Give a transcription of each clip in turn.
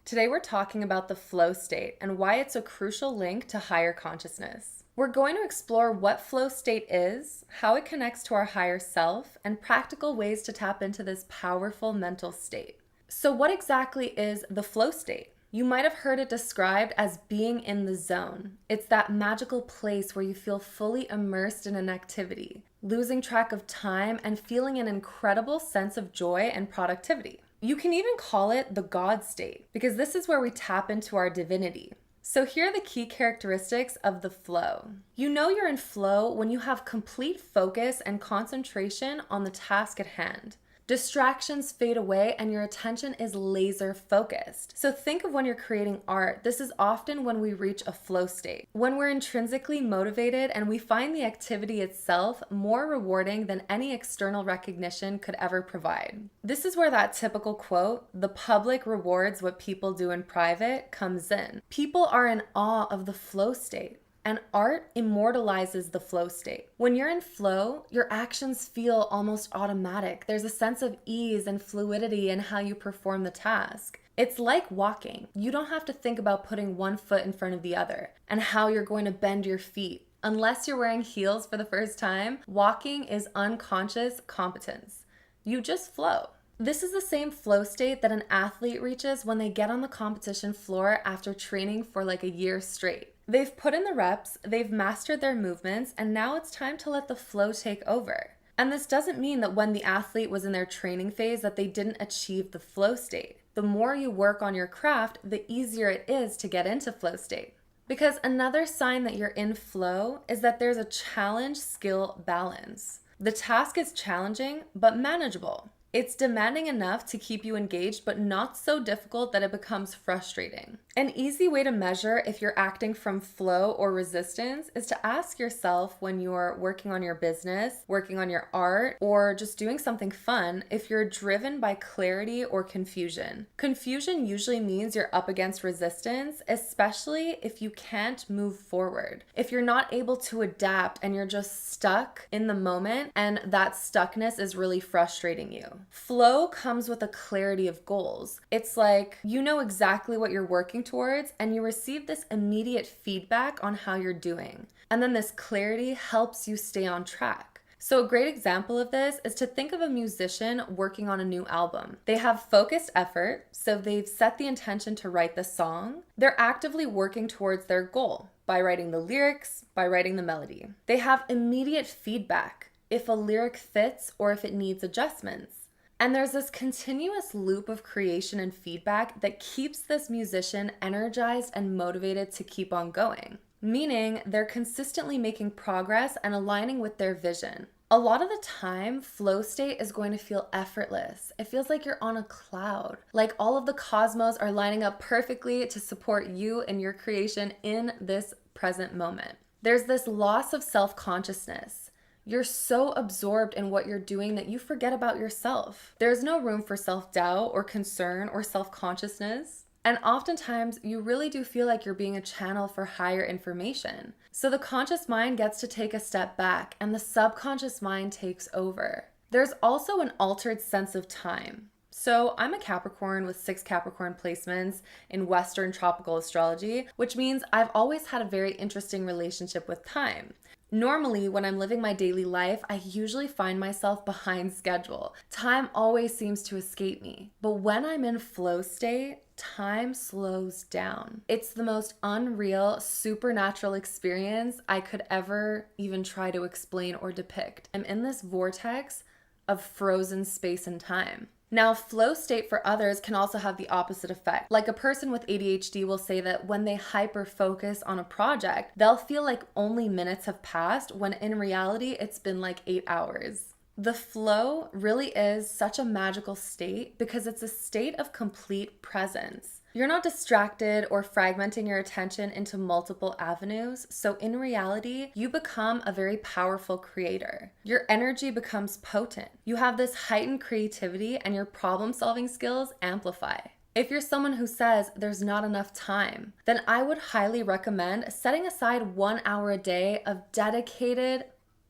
Today we're talking about the flow state and why it's a crucial link to higher consciousness. We're going to explore what flow state is, how it connects to our higher self, and practical ways to tap into this powerful mental state. So what exactly is the flow state? You might have heard it described as being in the zone. It's that magical place where you feel fully immersed in an activity, losing track of time and feeling an incredible sense of joy and productivity. You can even call it the God state because this is where we tap into our divinity. So here are the key characteristics of the flow. You know you're in flow when you have complete focus and concentration on the task at hand. Distractions fade away and your attention is laser focused. So think of when you're creating art. This is often when we reach a flow state, when we're intrinsically motivated and we find the activity itself more rewarding than any external recognition could ever provide. This is where that typical quote, "the public rewards what people do in private," comes in. People are in awe of the flow state. And art immortalizes the flow state. When you're in flow, your actions feel almost automatic. There's a sense of ease and fluidity in how you perform the task. It's like walking. You don't have to think about putting one foot in front of the other and how you're going to bend your feet. Unless you're wearing heels for the first time, walking is unconscious competence. You just flow. This is the same flow state that an athlete reaches when they get on the competition floor after training for like a year straight. They've put in the reps, they've mastered their movements, and now it's time to let the flow take over. And this doesn't mean that when the athlete was in their training phase that they didn't achieve the flow state. The more you work on your craft, the easier it is to get into flow state. Because another sign that you're in flow is that there's a challenge-skill balance. The task is challenging, but manageable. It's demanding enough to keep you engaged, but not so difficult that it becomes frustrating. An easy way to measure if you're acting from flow or resistance is to ask yourself when you're working on your business, working on your art, or just doing something fun, if you're driven by clarity or confusion. Confusion usually means you're up against resistance, especially if you can't move forward. If you're not able to adapt and you're just stuck in the moment and that stuckness is really frustrating you. Flow comes with a clarity of goals. It's like you know exactly what you're working towards and you receive this immediate feedback on how you're doing. And then this clarity helps you stay on track. So a great example of this is to think of a musician working on a new album. They have focused effort, so they've set the intention to write the song. They're actively working towards their goal by writing the lyrics, by writing the melody. They have immediate feedback if a lyric fits or if it needs adjustments. And there's this continuous loop of creation and feedback that keeps this musician energized and motivated to keep on going, meaning they're consistently making progress and aligning with their vision. A lot of the time, flow state is going to feel effortless. It feels like you're on a cloud, like all of the cosmos are lining up perfectly to support you and your creation in this present moment. There's this loss of self-consciousness. You're so absorbed in what you're doing that you forget about yourself. There's no room for self-doubt or concern or self-consciousness. And oftentimes, you really do feel like you're being a channel for higher information. So the conscious mind gets to take a step back and the subconscious mind takes over. There's also an altered sense of time. So I'm a Capricorn with 6 Capricorn placements in Western tropical astrology, which means I've always had a very interesting relationship with time. Normally, when I'm living my daily life, I usually find myself behind schedule. Time always seems to escape me. But when I'm in flow state, time slows down. It's the most unreal, supernatural experience I could ever even try to explain or depict. I'm in this vortex of frozen space and time. Now, flow state for others can also have the opposite effect. Like a person with ADHD will say that when they hyper-focus on a project, they'll feel like only minutes have passed when in reality, it's been like 8 hours. The flow really is such a magical state because it's a state of complete presence. You're not distracted or fragmenting your attention into multiple avenues, so in reality, you become a very powerful creator. Your energy becomes potent. You have this heightened creativity and your problem-solving skills amplify. If you're someone who says there's not enough time, then I would highly recommend setting aside 1 hour a day of dedicated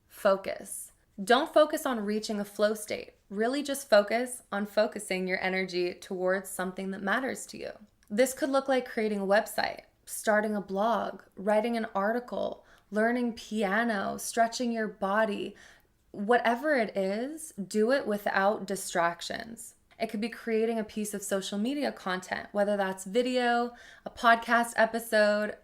focus. Don't focus on reaching a flow state. Really just focus on focusing your energy towards something that matters to you. This could look like creating a website, starting a blog, writing an article, learning piano, stretching your body. Whatever it is, do it without distractions. It could be creating a piece of social media content, whether that's video, a podcast episode,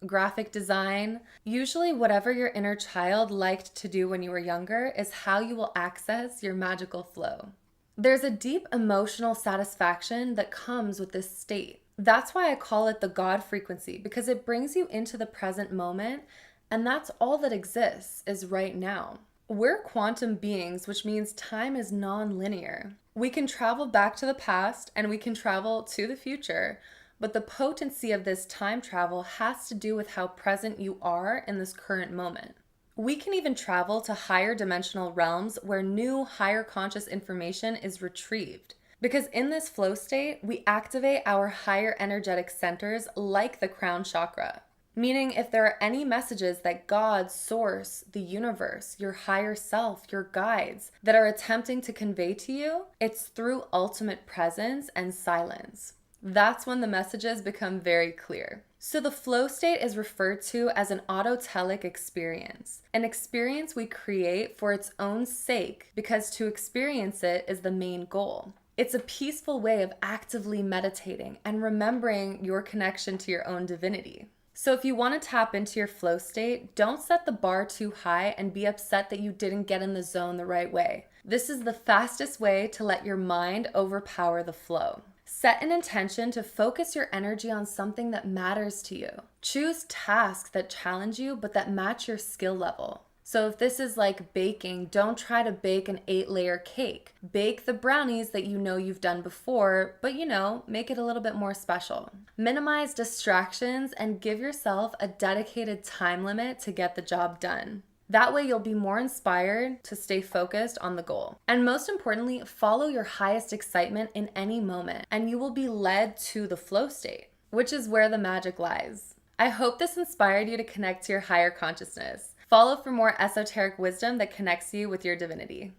graphic design. Usually, whatever your inner child liked to do when you were younger is how you will access your magical flow. There's a deep emotional satisfaction that comes with this state. That's why I call it the God frequency, because it brings you into the present moment, and that's all that exists is right now. We're quantum beings, which means time is non-linear. We can travel back to the past and we can travel to the future, but the potency of this time travel has to do with how present you are in this current moment. We can even travel to higher dimensional realms where new, higher conscious information is retrieved. Because in this flow state, we activate our higher energetic centers like the crown chakra. Meaning, if there are any messages that God, source, the universe, your higher self, your guides, that are attempting to convey to you, it's through ultimate presence and silence. That's when the messages become very clear. So the flow state is referred to as an autotelic experience, an experience we create for its own sake because to experience it is the main goal. It's a peaceful way of actively meditating and remembering your connection to your own divinity. So if you want to tap into your flow state, don't set the bar too high and be upset that you didn't get in the zone the right way. This is the fastest way to let your mind overpower the flow. Set an intention to focus your energy on something that matters to you. Choose tasks that challenge you but that match your skill level. So if this is like baking, don't try to bake an 8-layer cake. Bake the brownies that you know you've done before, but make it a little bit more special. Minimize distractions and give yourself a dedicated time limit to get the job done. That way you'll be more inspired to stay focused on the goal. And most importantly, follow your highest excitement in any moment, and you will be led to the flow state, which is where the magic lies. I hope this inspired you to connect to your higher consciousness. Follow for more esoteric wisdom that connects you with your divinity.